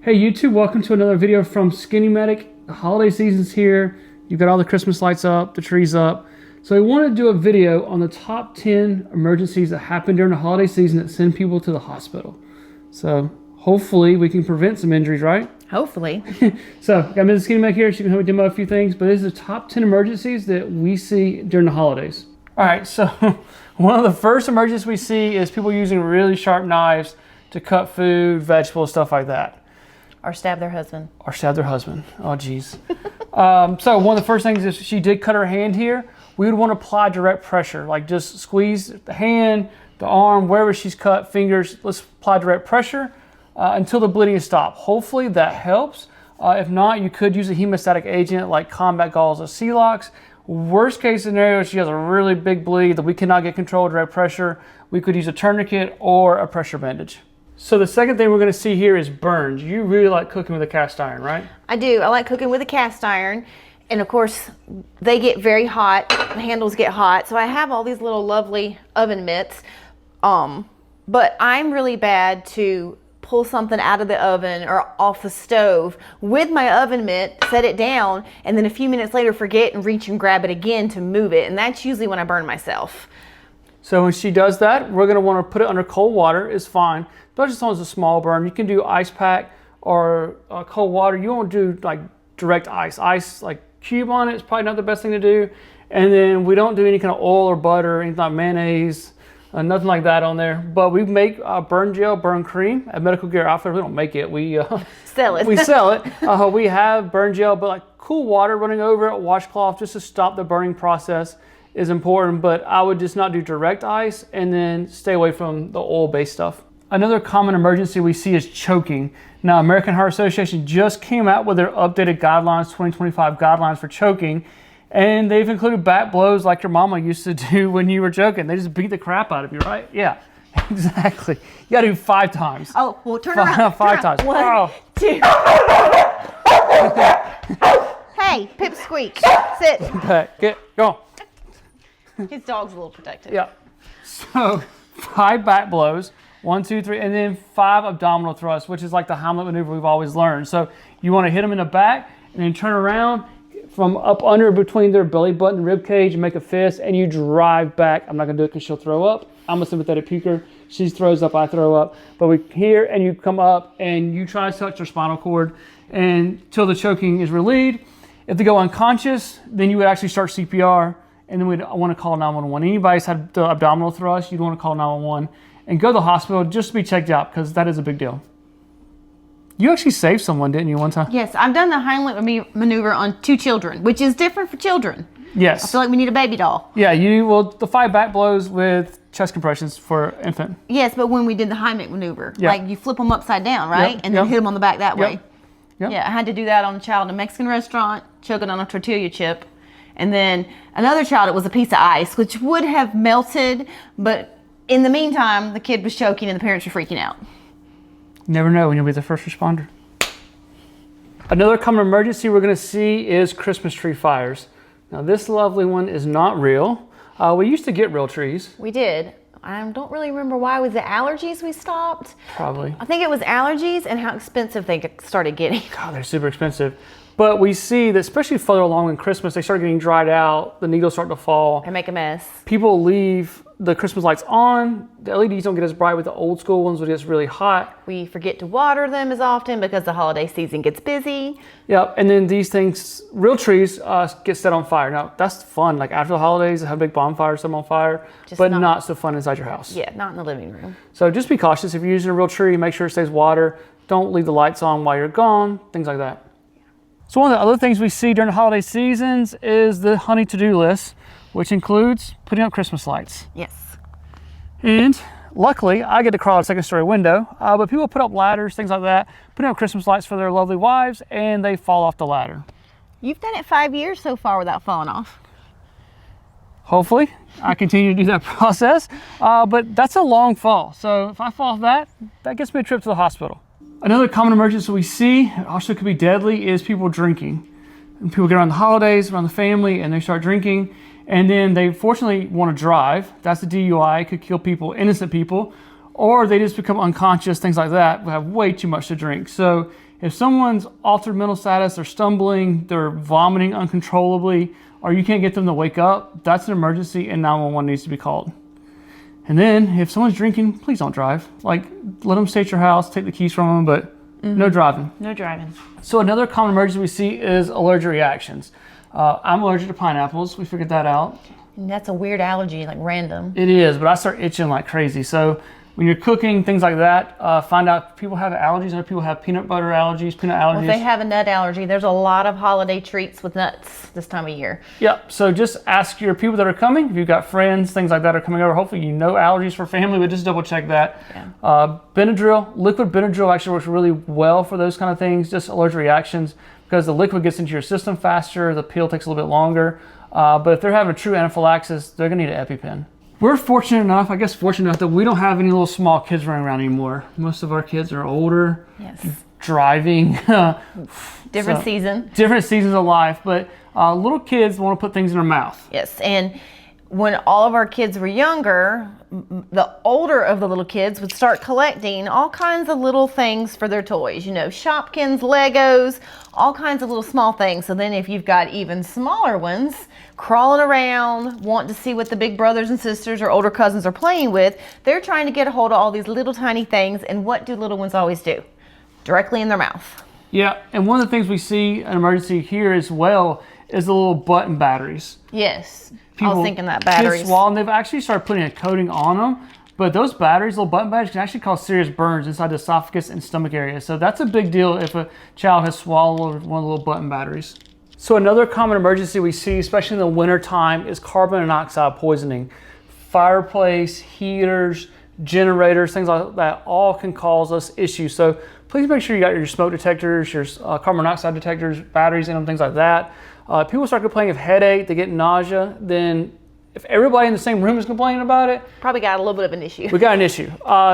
Hey YouTube, welcome to another video from SkinnyMedic. The holiday season's here. You've got all the Christmas lights up, the trees up. So we want to do a video on the top 10 emergencies that happen during the holiday season that send people to the hospital. So hopefully we can prevent some injuries, right? Hopefully. So got Mrs. SkinnyMedic here. She can help me demo a few things, but these are the top 10 emergencies that we see during the holidays. All right, so one of the first emergencies we see is people using really sharp knives to cut food, vegetables, stuff like that. Or stab their husband. Or stab their husband. Oh, geez. So one of the first things is she did cut her hand here. We would want to apply direct pressure, like just squeeze the hand, the arm, wherever she's cut, fingers. Let's apply direct pressure until the bleeding is stopped. Hopefully that helps. If not, you could use a hemostatic agent like combat gauze or Celox. Worst case scenario, she has a really big bleed that we cannot get control of direct pressure. We could use a tourniquet or a pressure bandage. So the second thing we're going to see here is burns. You really like cooking with a cast iron, right? I do. I like cooking with a cast iron. And of course, they get very hot. The handles get hot. So I have all these little lovely oven mitts. But I'm really bad to pull something out of the oven or off the stove with my oven mitt, set it down, and then a few minutes later forget and reach and grab it again to move it. And that's usually when I burn myself. So when she does that, we're going to want to put it under cold water. It's fine. But just as long as it's a small burn, you can do ice pack or cold water. You won't do like direct ice. Ice like cube on it is probably not the best thing to do. And then we don't do any kind of oil or butter, anything like mayonnaise, nothing like that on there. But we make burn gel, burn cream at Medical Gear Outfitters. We don't make it. We sell it. We sell it. We have burn gel, but like cool water running over it, washcloth, just to stop the burning process is important. But I would just not do direct ice and then stay away from the oil-based stuff. Another common emergency we see is choking. Now, American Heart Association just came out with their updated guidelines, 2025 guidelines for choking, and they've included back blows like your mama used to do when you were choking. They just beat the crap out of you, right? Yeah, exactly. You gotta do 5 times. Oh, well, turn around. Five times. 1, 2. Hey, Pip Squeak, sit. Okay, go. His dog's a little protective. Yeah. So 5 back blows. 1, 2, 3, and then 5 abdominal thrusts, which is like the Heimlich maneuver we've always learned. So you want to hit them in the back and then turn around from up under between their belly button and rib cage and make a fist, and you drive back. I'm not going to do it because she'll throw up. I'm a sympathetic puker. She throws up, I throw up. But we here, and you come up and you try to touch their spinal cord until the choking is relieved. If they go unconscious, then you would actually start CPR, and then we'd want to call 911. Anybody's had the abdominal thrust, you'd want to call 911. And go to the hospital just to be checked out, because that is a big deal. You actually saved someone, didn't you, one time? Yes, I've done the Heimlich maneuver on 2 children, which is different for children. Yes. I feel like we need a baby doll. Yeah, the 5 back blows with chest compressions for infant. Yes, but when we did the Heimlich maneuver, like you flip them upside down, right? And then hit them on the back that way. Yep. Yeah, I had to do that on a child in a Mexican restaurant, choking on a tortilla chip. And then another child, it was a piece of ice, which would have melted, but in the meantime, the kid was choking and the parents were freaking out. You never know when you'll be the first responder. Another common emergency we're going to see is Christmas tree fires. Now, this lovely one is not real. We used to get real trees. We did. I don't really remember why. Was it allergies we stopped? Probably. I think it was allergies and how expensive they started getting. God, they're super expensive. But we see that especially further along in Christmas, they start getting dried out, the needles start to fall. And make a mess. People leave the Christmas lights on. The LEDs don't get as bright with the old school ones when it gets really hot. We forget to water them as often because the holiday season gets busy. Yep, and then these things, real trees, get set on fire. Now, that's fun. Like after the holidays, have a big bonfire, set them on fire, but not so fun inside your house. Yeah, not in the living room. So just be cautious. If you're using a real tree, make sure it stays water. Don't leave the lights on while you're gone, things like that. So one of the other things we see during the holiday seasons is the honey to-do list, which includes putting up Christmas lights. Yes. And luckily, I get to crawl out a 2nd-story window, but people put up ladders, things like that, putting up Christmas lights for their lovely wives, and they fall off the ladder. You've done it 5 years so far without falling off. Hopefully, I continue to do that process, but that's a long fall. So if I fall off that gets me a trip to the hospital. Another common emergency we see, also could be deadly, is people drinking. And people get around the holidays, around the family, and they start drinking. And then they fortunately want to drive. That's a DUI. It could kill people, innocent people. Or they just become unconscious, things like that, have way too much to drink. So If someone's altered mental status, they're stumbling, they're vomiting uncontrollably, or you can't get them to wake up, that's an emergency and 911 needs to be called. And then if someone's drinking, please don't drive. Like, let them stay at your house, take the keys from them, but no driving. No driving. So another common emergency we see is allergic reactions. I'm allergic to pineapples. We figured that out. And that's a weird allergy, like random. It is, but I start itching like crazy. So when you're cooking, things like that, find out if people have allergies. Other people have peanut butter allergies, peanut allergies. Well, if they have a nut allergy, there's a lot of holiday treats with nuts this time of year. Yep. So just ask your people that are coming. If you've got friends, things like that are coming over. Hopefully you know allergies for family, but just double check that. Yeah. Benadryl, liquid Benadryl actually works really well for those kind of things, just allergic reactions, because the liquid gets into your system faster. The pill takes a little bit longer. But if they're having true anaphylaxis, they're going to need an EpiPen. We're fortunate enough that we don't have any little small kids running around anymore. Most of our kids are older, Yes. driving. Different season. Different seasons of life, but little kids want to put things in their mouth. Yes, and when all of our kids were younger, the older of the little kids would start collecting all kinds of little things for their toys. You know, Shopkins, Legos, all kinds of little small things. So then if you've got even smaller ones crawling around, wanting to see what the big brothers and sisters or older cousins are playing with, they're trying to get a hold of all these little tiny things. And what do little ones always do? Directly in their mouth. Yeah, and one of the things we see in emergency here as well is the little button batteries. Yes, I was thinking that batteries. Kids swallow, and they've actually started putting a coating on them, but those batteries, little button batteries, can actually cause serious burns inside the esophagus and stomach area. So that's a big deal if a child has swallowed one of the little button batteries. So another common emergency we see, especially in the winter time, is carbon monoxide poisoning. Fireplace, heaters, generators, things like that all can cause us issues. So please make sure you got your smoke detectors, your carbon monoxide detectors, batteries in them, things like that. People start complaining of headache, they get nausea, then if everybody in the same room is complaining about it, probably got a little bit of an issue. We got an issue.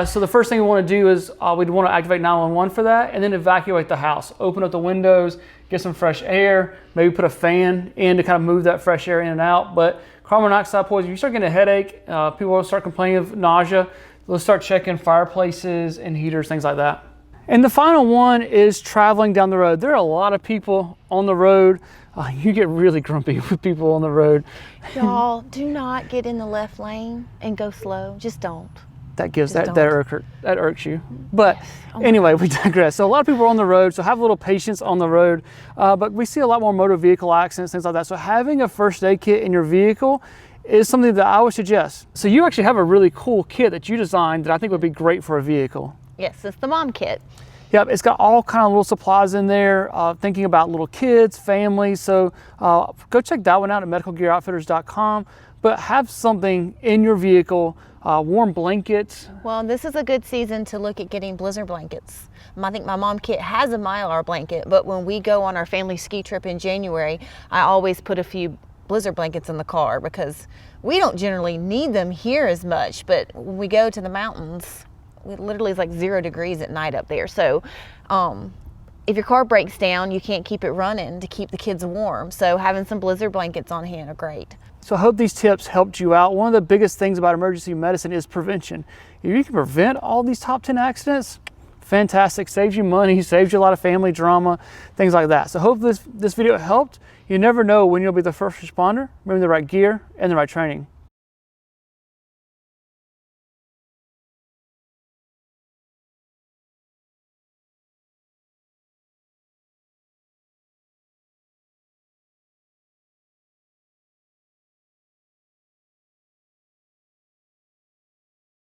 So the first thing we want to do is we'd want to activate 911 for that, and then evacuate the house. Open up the windows, get some fresh air, maybe put a fan in to kind of move that fresh air in and out. But carbon monoxide poisoning, if you start getting a headache, people will start complaining of nausea. Let's start checking fireplaces and heaters, things like that. And the final one is traveling down the road. There are a lot of people on the road. You get really grumpy with people on the road. Y'all, do not get in the left lane and go slow. Just don't. That irks you. But anyway, we digress. So a lot of people are on the road, so have a little patience on the road. But we see a lot more motor vehicle accidents, things like that. So having a first aid kit in your vehicle is something that I would suggest. So you actually have a really cool kit that you designed that I think would be great for a vehicle. Yes, it's the mom kit. Yep, it's got all kind of little supplies in there, thinking about little kids, families. So go check that one out at medicalgearoutfitters.com. But have something in your vehicle, warm blankets. Well, this is a good season to look at getting blizzard blankets. I think my mom kit has a Mylar blanket, but when we go on our family ski trip in January, I always put a few blizzard blankets in the car because we don't generally need them here as much, but when we go to the mountains, it literally is like 0 degrees at night up there. So if your car breaks down, you can't keep it running to keep the kids warm. So having some blizzard blankets on hand are great. So I hope these tips helped you out. One of the biggest things about emergency medicine is prevention. If you can prevent all these top 10 accidents, fantastic. Saves you money, saves you a lot of family drama, things like that. So hope this video helped. You never know when you'll be the first responder, bring the right gear and the right training.